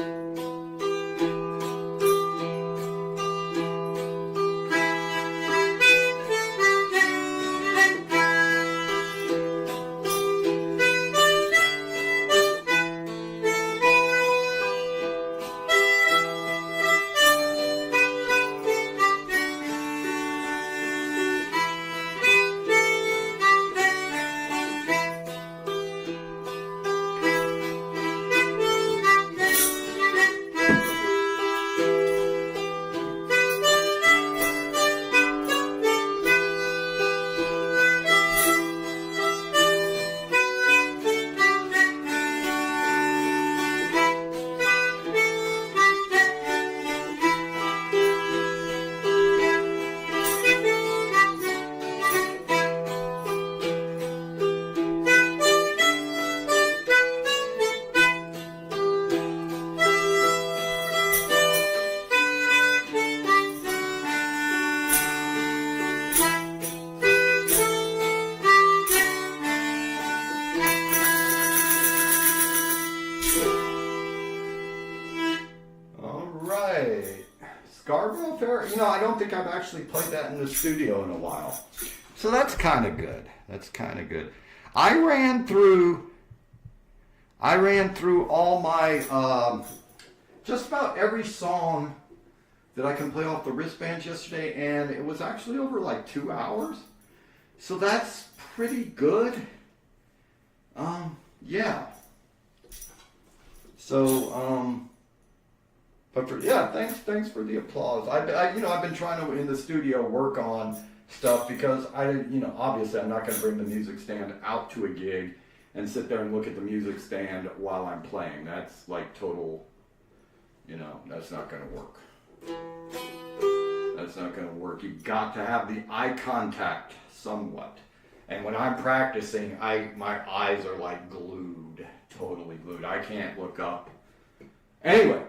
Scarborough Fair, I don't think I've actually played that in the studio in a while. So that's kind of good. I ran through all my, just about every song that I can play off the wristbands yesterday, and it was actually over like 2 hours. So that's pretty good. Yeah. So, thanks for the applause. I've been trying to in the studio work on stuff because obviously I'm not going to bring the music stand out to a gig and sit there and look at the music stand while I'm playing. That's like total, that's not going to work. it's not going to work. You've got to have the eye contact somewhat. And when I'm practicing, my eyes are like glued, totally glued. I can't look up. Anyway,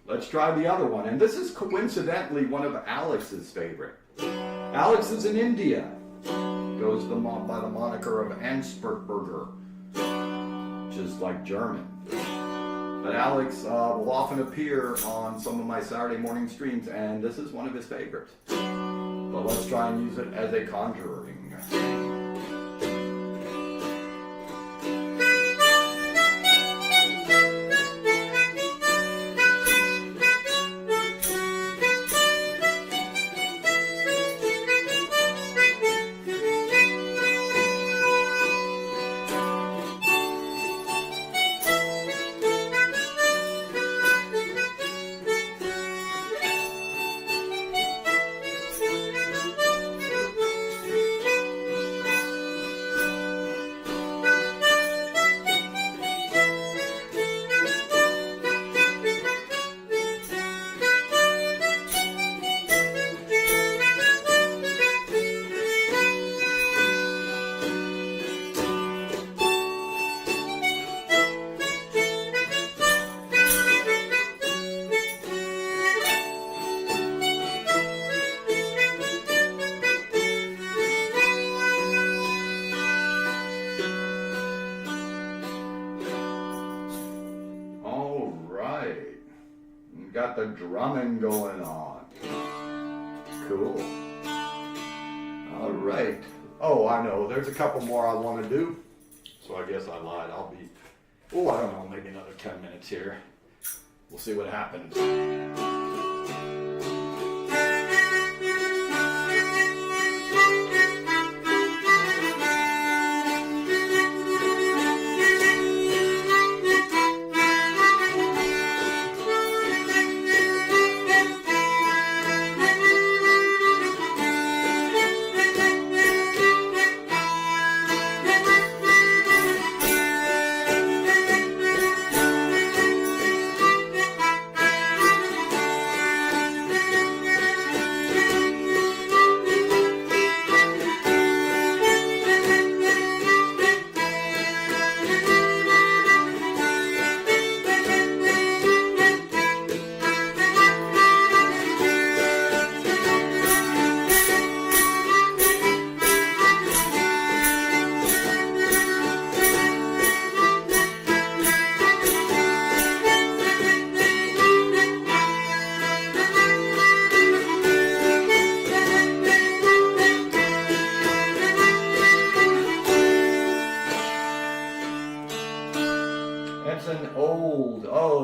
let's try the other one. And this is coincidentally one of Alex's favorite. Alex is in India. Goes by the moniker of Ansperberger, which is like German. But Alex will often appear on some of my Saturday morning streams, and this is one of his favorites. But let's try and use it as a conjuring. Got the drumming going on. Cool. All right. Oh, I know. There's a couple more I want to do. So I guess I lied. I don't know, maybe another 10 minutes here. We'll see what happens.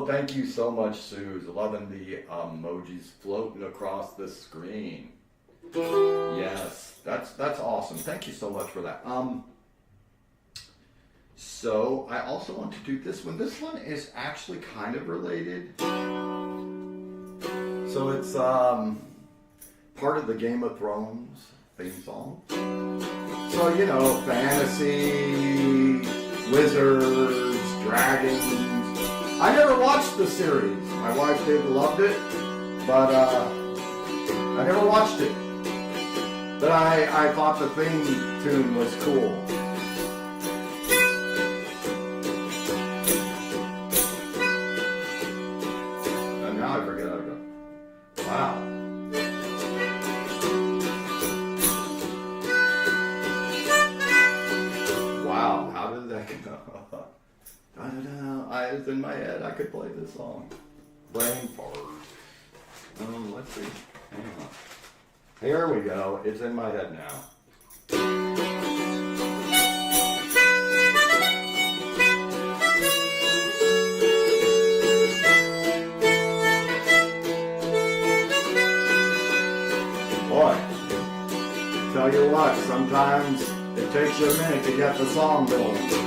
Thank you so much, Suze. Loving the emojis floating across the screen. Yes, that's awesome. Thank you so much for that. So I also want to do this one. This one is actually kind of related. So it's part of the Game of Thrones theme song. So, you know, fantasy, wizards, dragons. I never watched the series. My wife did, loved it, but I never watched it. But I thought the theme tune was cool. And now I forget how to go. Wow. Wow, how did that go? It's in my head. I could play this song. Brain fart. Let's see. Hang on. Here we go. It's in my head now. Boy, tell you what, sometimes it takes you a minute to get the song going.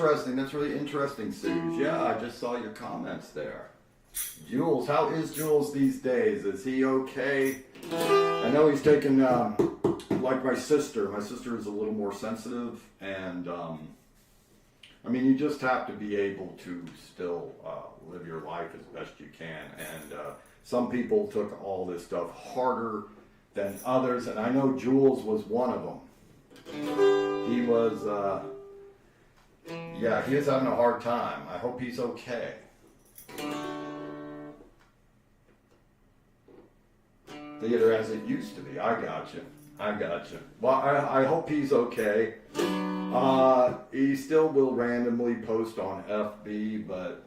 interesting. That's really interesting, Suze. Yeah, I just saw your comments there. Jules, how is Jules these days? Is he okay? I know he's taken, like my sister. My sister is a little more sensitive, and I mean, you just have to be able to still live your life as best you can. And some people took all this stuff harder than others, and I know Jules was one of them. He was, yeah, he is having a hard time. I hope he's okay. Theater as it used to be. I got you. Well, I hope he's okay. He still will randomly post on FB, but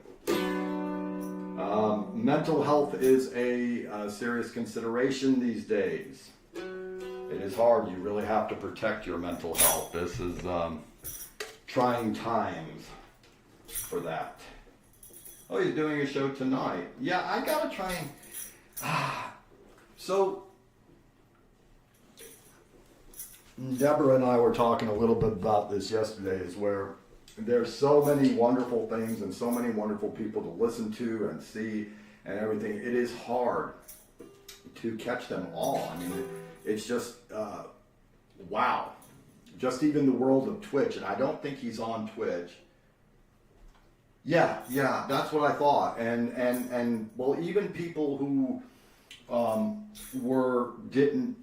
mental health is a serious consideration these days. It is hard. You really have to protect your mental health. This is trying times for that. Oh, he's doing a show tonight. Yeah, I gotta try and... So, Deborah and I were talking a little bit about this yesterday, is where there's so many wonderful things and so many wonderful people to listen to and see and everything. It is hard to catch them all. I mean, it's just, wow. Just even the world of Twitch, and I don't think he's on Twitch. Yeah, that's what I thought. And well, even people who didn't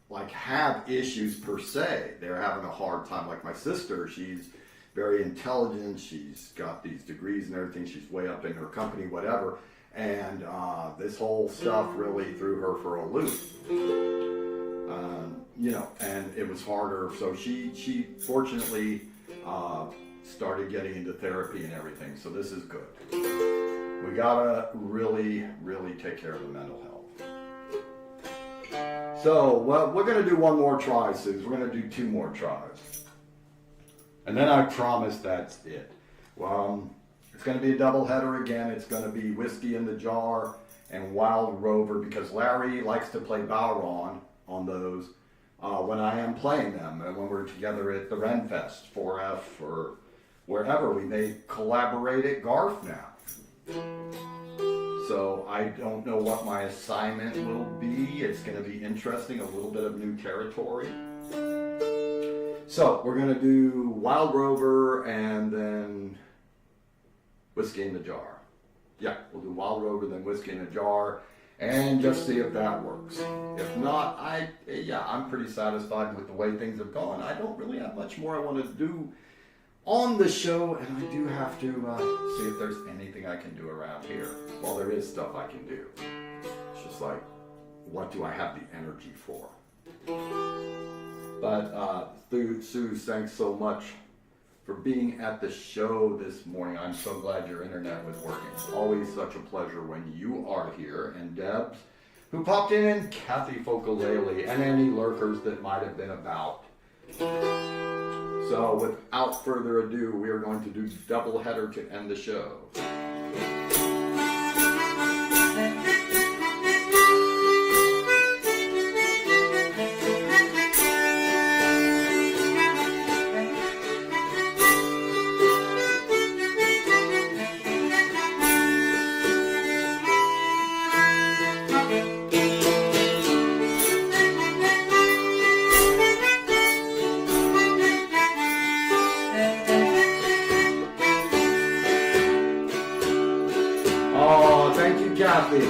like have issues per se. They're having a hard time. Like my sister, she's very intelligent. She's got these degrees and everything. She's way up in her company, whatever. And this whole stuff really threw her for a loop. You know, and it was harder. So she fortunately started getting into therapy and everything. So this is good. We gotta really, really take care of the mental health. So, well, we're gonna do one more try, Suze. We're gonna do 2 more tries. And then I promise that's it. Well, it's gonna be a double header again. It's gonna be Whiskey in the Jar and Wild Rover, because Larry likes to play Bowron on those when I am playing them, and when we're together at the Renfest, 4F, or wherever. We may collaborate at Garth now. So I don't know what my assignment will be. It's going to be interesting, a little bit of new territory. So we're going to do Wild Rover and then Whiskey in the Jar. Yeah, we'll do Wild Rover, then Whiskey in a Jar, and just see if that works. If not, I'm pretty satisfied with the way things have gone. I don't really have much more I want to do on the show, and I do have to see if there's anything I can do around here. Well, there is stuff I can do. It's just like, what do I have the energy for? But Sue, thanks so much for being at the show this morning. I'm so glad your internet was working. It's always such a pleasure when you are here. And Debs, who popped in, and Kathy Fokalele, and any lurkers that might have been about. So without further ado, we are going to do double header to end the show. Kathy.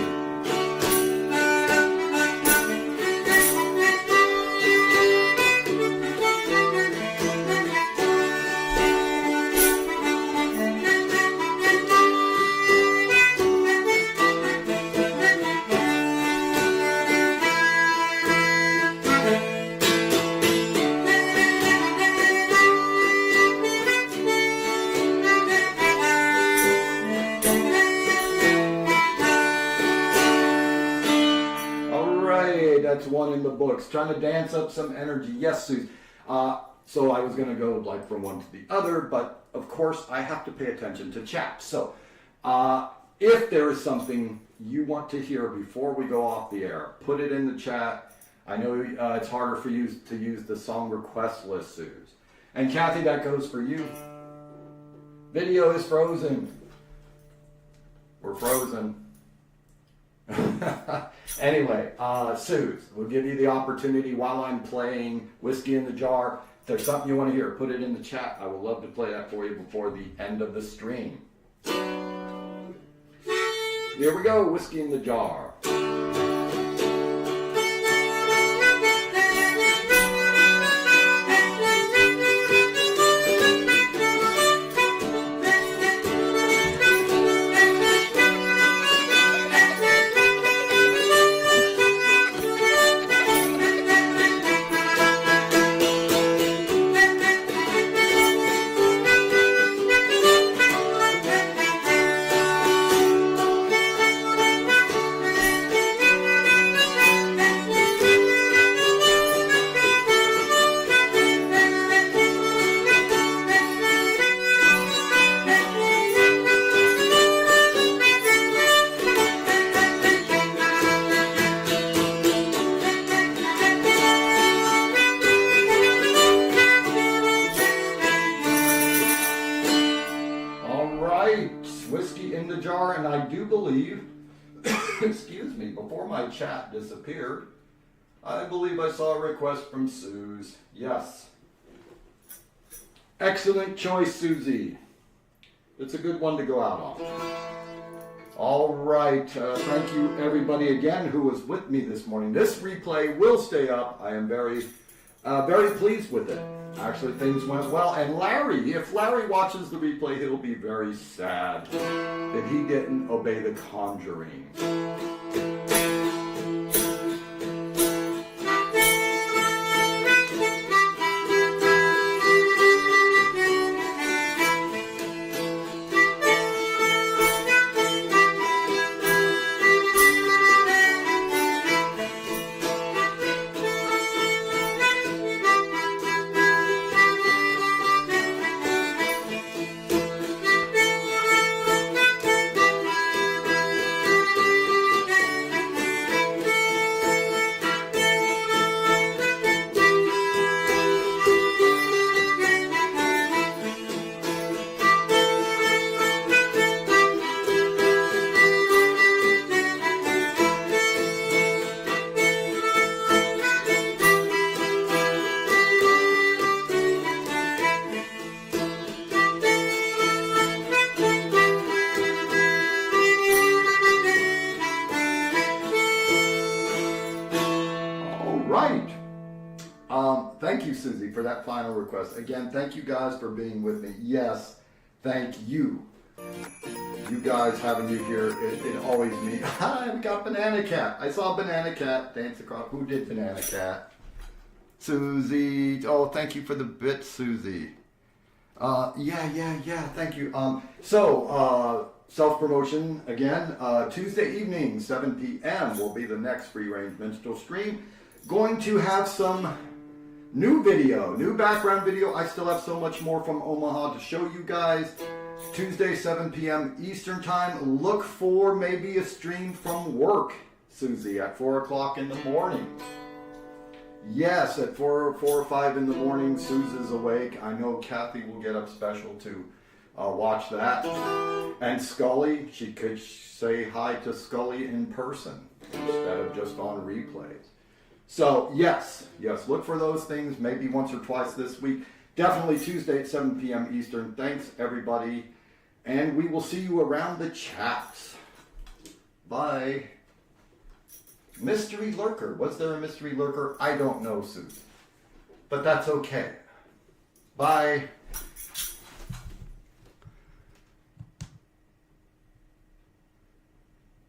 That's one in the books. Trying to dance up some energy. Yes, Suze. So I was going to go like from one to the other, but of course I have to pay attention to chat. So if there is something you want to hear before we go off the air, put it in the chat. I know it's harder for you to use the song request list, Suze. And Kathy, that goes for you. Video is frozen. We're frozen. Anyway, Suze, we'll give you the opportunity while I'm playing Whiskey in the Jar. If there's something you want to hear, put it in the chat. I would love to play that for you before the end of the stream. Here we go, Whiskey in the Jar. Whiskey in the Jar, and I do believe, excuse me, before my chat disappeared, I believe I saw a request from Suze. Yes. Excellent choice, Susie. It's a good one to go out on. All right. Thank you, everybody, again, who was with me this morning. This replay will stay up. I am very pleased with it. Actually, things went well. And Larry, if Larry watches the replay, he'll be very sad that he didn't obey the conjuring. Thank you, Susie, for that final request. Again, thank you guys for being with me. Yes, thank you. You guys having you here, it always means. Hi, we got Banana Cat. I saw Banana Cat dance across. Who did Banana Cat? Susie. Oh, thank you for the bit, Susie. Yeah. Thank you. Self-promotion again. Tuesday evening, 7 p.m. will be the next Free Range Minstrel stream. Going to have some new video, new background video. I still have so much more from Omaha to show you guys. Tuesday, 7 p.m. Eastern time. Look for maybe a stream from work, Susie, at 4 o'clock in the morning. Yes, at 4 or 5 in the morning, Susan's awake. I know Kathy will get up special to watch that. And Scully, she could say hi to Scully in person instead of just on replays. So, yes, look for those things maybe once or twice this week. Definitely Tuesday at 7 p.m. Eastern. Thanks, everybody. And we will see you around the chats. Bye. Mystery lurker. Was there a mystery lurker? I don't know, Susan. But that's okay. Bye.